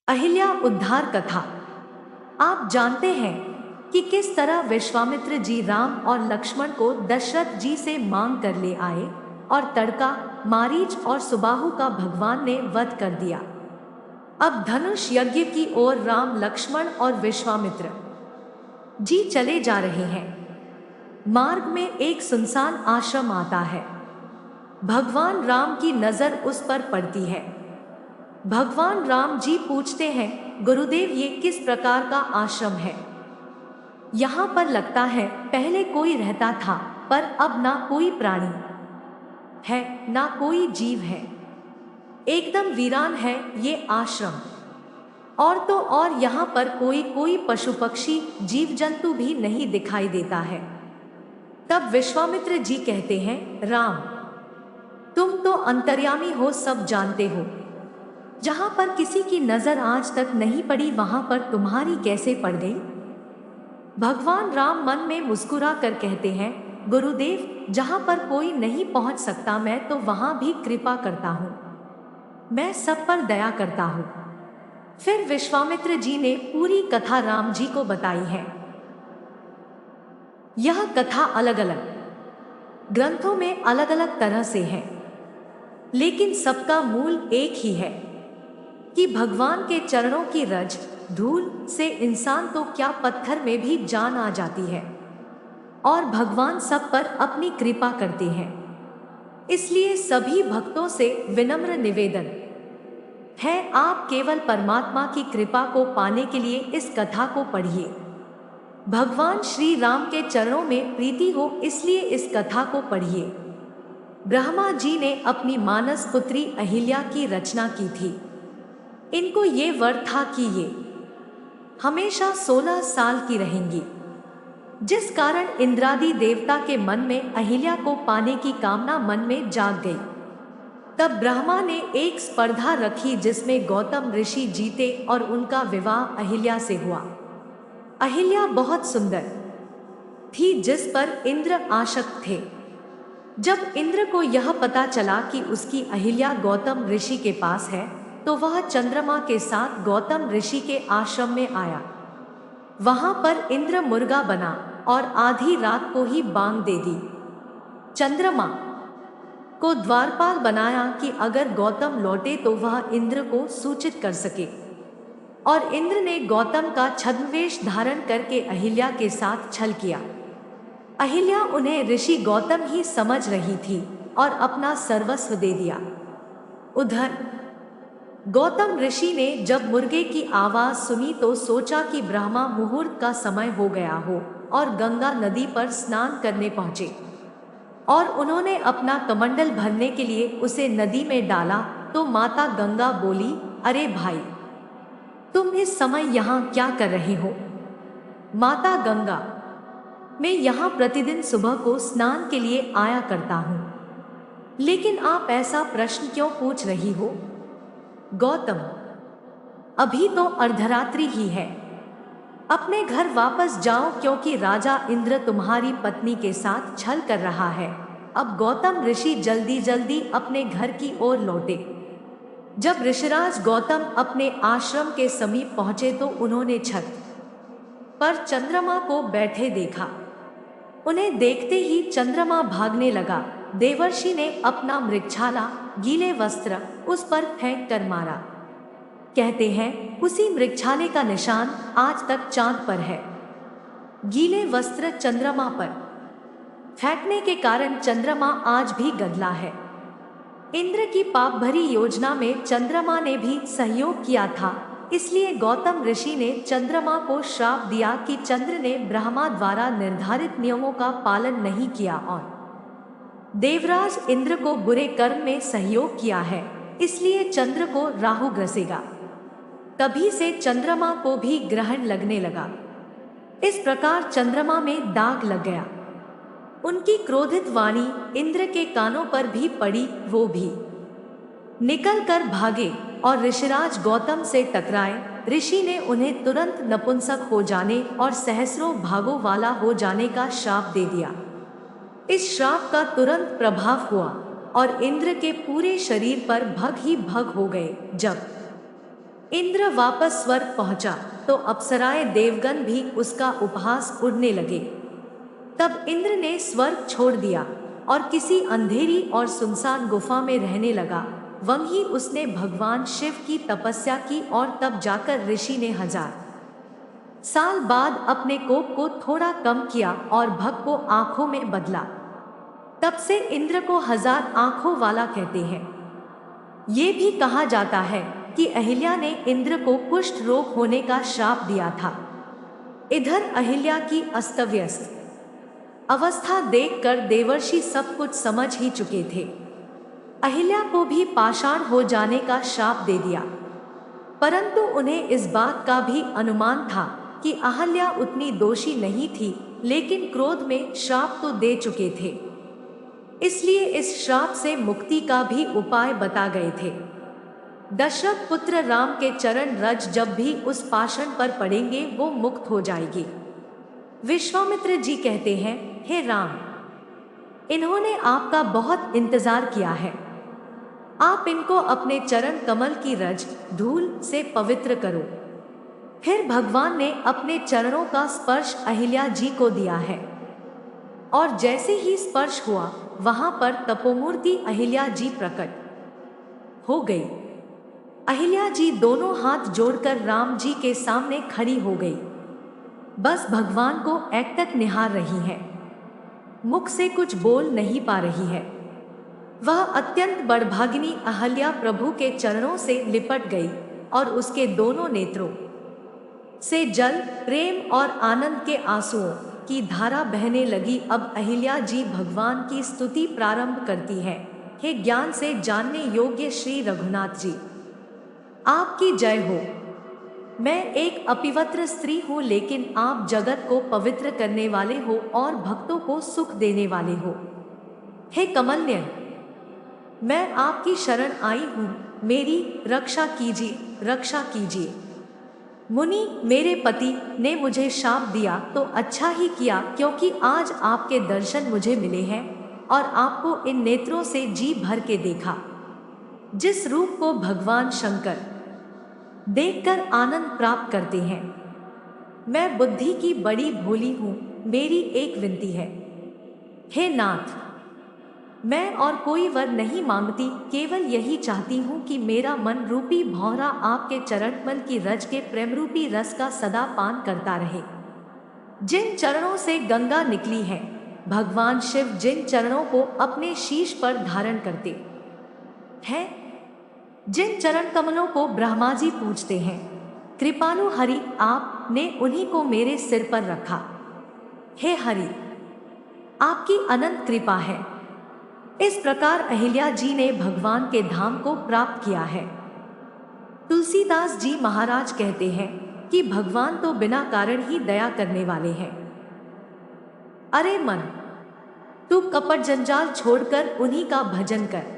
अहिल्या उद्धार कथा। आप जानते हैं कि किस तरह विश्वामित्र जी राम और लक्ष्मण को दशरथ जी से मांग कर ले आए और तड़का, मारीच और सुबाहु का भगवान ने वध कर दिया। अब धनुष यज्ञ की ओर राम, लक्ष्मण और विश्वामित्र जी चले जा रहे हैं। मार्ग में एक सुनसान आश्रम आता है। भगवान राम की नजर उस पर पड़ती है। भगवान राम जी पूछते हैं, गुरुदेव ये किस प्रकार का आश्रम है? यहाँ पर लगता है पहले कोई रहता था, पर अब ना कोई प्राणी है, ना कोई जीव है। एकदम वीरान है ये आश्रम। और तो और यहाँ पर कोई कोई पशु पक्षी जीव जंतु भी नहीं दिखाई देता है। तब विश्वामित्र जी कहते हैं, राम, तुम तो अंतर्यामी हो, सब जानते हो। जहां पर किसी की नजर आज तक नहीं पड़ी, वहां पर तुम्हारी कैसे पड़ गई? भगवान राम मन में मुस्कुरा कर कहते हैं, गुरुदेव, जहां पर कोई नहीं पहुंच सकता, मैं तो वहां भी कृपा करता हूं। मैं सब पर दया करता हूं। फिर विश्वामित्र जी ने पूरी कथा राम जी को बताई है। यह कथा अलग अलग ग्रंथों में अलग अलग तरह से है, लेकिन सबका मूल एक ही है कि भगवान के चरणों की रज धूल से इंसान तो क्या, पत्थर में भी जान आ जाती है। और भगवान सब पर अपनी कृपा करते हैं। इसलिए सभी भक्तों से विनम्र निवेदन है, आप केवल परमात्मा की कृपा को पाने के लिए इस कथा को पढ़िए। भगवान श्री राम के चरणों में प्रीति हो, इसलिए इस कथा को पढ़िए। ब्रह्मा जी ने अपनी मानस पुत्री अहिल्या की रचना की थी। इनको ये वर था कि ये हमेशा 16 साल की रहेंगी, जिस कारण इंद्रादि देवता के मन में अहिल्या को पाने की कामना मन में जाग गई। तब ब्रह्मा ने एक स्पर्धा रखी जिसमें गौतम ऋषि जीते और उनका विवाह अहिल्या से हुआ। अहिल्या बहुत सुंदर थी, जिस पर इंद्र आसक्त थे। जब इंद्र को यह पता चला कि उसकी अहिल्या गौतम ऋषि के पास है, तो वह चंद्रमा के साथ गौतम ऋषि के आश्रम में आया। वहां पर इंद्र मुर्गा बना और आधी रात को ही बांग दे दी। चंद्रमा को द्वारपाल बनाया कि अगर गौतम लौटे तो वह इंद्र को सूचित कर सके। और इंद्र ने गौतम का छद्मवेश धारण करके अहिल्या के साथ छल किया। अहिल्या उन्हें ऋषि गौतम ही समझ रही थी और अपना सर्वस्व दे दिया। उधर गौतम ऋषि ने जब मुर्गे की आवाज सुनी तो सोचा कि ब्रह्मा मुहूर्त का समय हो गया हो और गंगा नदी पर स्नान करने पहुंचे। और उन्होंने अपना कमंडल भरने के लिए उसे नदी में डाला, तो माता गंगा बोली, अरे भाई, तुम इस समय यहाँ क्या कर रहे हो? माता गंगा, मैं यहाँ प्रतिदिन सुबह को स्नान के लिए आया करता हूँ, लेकिन आप ऐसा प्रश्न क्यों पूछ रही हो? गौतम, अभी तो अर्धरात्रि ही है। अपने घर वापस जाओ, क्योंकि राजा इंद्र तुम्हारी पत्नी के साथ छल कर रहा है। अब गौतम ऋषि जल्दी जल्दी अपने घर की ओर लौटे। जब ऋषिराज गौतम अपने आश्रम के समीप पहुंचे तो उन्होंने छत पर चंद्रमा को बैठे देखा। उन्हें देखते ही चंद्रमा भागने लगा। देवर्षि ने अपना मृगछाला, गीले वस्त्र उस पर फेंक कर मारा। कहते हैं उसी मृगछाले का निशान आज तक चांद पर है। गीले वस्त्र चंद्रमा पर फेंकने के कारण चंद्रमा आज भी गंदला है। इंद्र की पाप भरी योजना में चंद्रमा ने भी सहयोग किया था, इसलिए गौतम ऋषि ने चंद्रमा को श्राप दिया कि चंद्र ने ब्रह्मा द्वारा निर्धारित नियमों का पालन नहीं किया और देवराज इंद्र को बुरे कर्म में सहयोग किया है, इसलिए चंद्र को राहु ग्रसेगा। तभी से चंद्रमा को भी ग्रहण लगने लगा। इस प्रकार चंद्रमा में दाग लग गया। उनकी क्रोधित वाणी इंद्र के कानों पर भी पड़ी, वो भी निकल कर भागे और ऋषिराज गौतम से टकराए। ऋषि ने उन्हें तुरंत नपुंसक हो जाने और सहस्रों भागों वाला हो जाने का श्राप दे दिया। इस श्राप का तुरंत प्रभाव हुआ और इंद्र के पूरे शरीर पर भग ही भग हो गए। जब इंद्र वापस स्वर्ग पहुंचा तो अप्सराएं देवगण भी उसका उपहास उड़ने लगे। तब इंद्र ने स्वर्ग छोड़ दिया और किसी अंधेरी और सुनसान गुफा में रहने लगा। वहीं उसने भगवान शिव की तपस्या की और तब जाकर ऋषि ने 1000 साल बाद अपने कोप को थोड़ा कम किया और भग को आंखों में बदला। तब से इंद्र को 1000 आंखों वाला कहते हैं। ये भी कहा जाता है कि अहिल्या ने इंद्र को कुष्ठ रोग होने का श्राप दिया था। इधर अहिल्या की अस्तव्यस्त अवस्था देखकर देवर्षि सब कुछ समझ ही चुके थे। अहिल्या को भी पाषाण हो जाने का श्राप दे दिया, परंतु उन्हें इस बात का भी अनुमान था कि अहल्या उतनी दोषी नहीं थी, लेकिन क्रोध में श्राप तो दे चुके थे, इसलिए इस श्राप से मुक्ति का भी उपाय बता गए थे। दशरथ पुत्र राम के चरण रज जब भी उस पाषाण पर पड़ेंगे वो मुक्त हो जाएगी। विश्वामित्र जी कहते हैं, हे राम, इन्होंने आपका बहुत इंतजार किया है, आप इनको अपने चरण कमल की रज धूल से पवित्र करो। फिर भगवान ने अपने चरणों का स्पर्श अहिल्या जी को दिया है और जैसे ही स्पर्श हुआ वहां पर तपोमूर्ति अहिल्या जी प्रकट हो गई। अहिल्या जी दोनों हाथ जोड़कर राम जी के सामने खड़ी हो गई, बस भगवान को एकटक निहार रही है, मुख से कुछ बोल नहीं पा रही है। वह अत्यंत बड़भागिनी अहल्या प्रभु के चरणों से लिपट गई और उसके दोनों नेत्रों से जल, प्रेम और आनंद के आंसुओं की धारा बहने लगी। अब अहिल्या जी भगवान की स्तुति प्रारंभ करती है। हे ज्ञान से जानने योग्य श्री रघुनाथ जी, आपकी जय हो। मैं एक अपवित्र स्त्री हूँ, लेकिन आप जगत को पवित्र करने वाले हो और भक्तों को सुख देने वाले हो। हे कमलनयन, मैं आपकी शरण आई हूँ, मेरी रक्षा कीजिए, रक्षा कीजिए। मुनि, मेरे पति ने मुझे शाप दिया तो अच्छा ही किया, क्योंकि आज आपके दर्शन मुझे मिले हैं और आपको इन नेत्रों से जी भर के देखा। जिस रूप को भगवान शंकर देखकर आनंद प्राप्त करते हैं। मैं बुद्धि की बड़ी भोली हूँ, मेरी एक विनती है। हे नाथ, मैं और कोई वर नहीं मांगती, केवल यही चाहती हूँ कि मेरा मन रूपी भौरा आपके चरणकमल की रज के प्रेम रूपी रस का सदा पान करता रहे। जिन चरणों से गंगा निकली है, भगवान शिव जिन चरणों को अपने शीश पर धारण करते हैं, जिन चरण कमलों को ब्रह्मा जी पूजते हैं, कृपालु हरि आपने उन्हीं को मेरे सिर पर रखा। हे हरि, आपकी अनंत कृपा है। इस प्रकार अहिल्या जी ने भगवान के धाम को प्राप्त किया है। तुलसीदास जी महाराज कहते हैं कि भगवान तो बिना कारण ही दया करने वाले हैं। अरे मन, तू कपट जंजाल छोड़कर उन्हीं का भजन कर।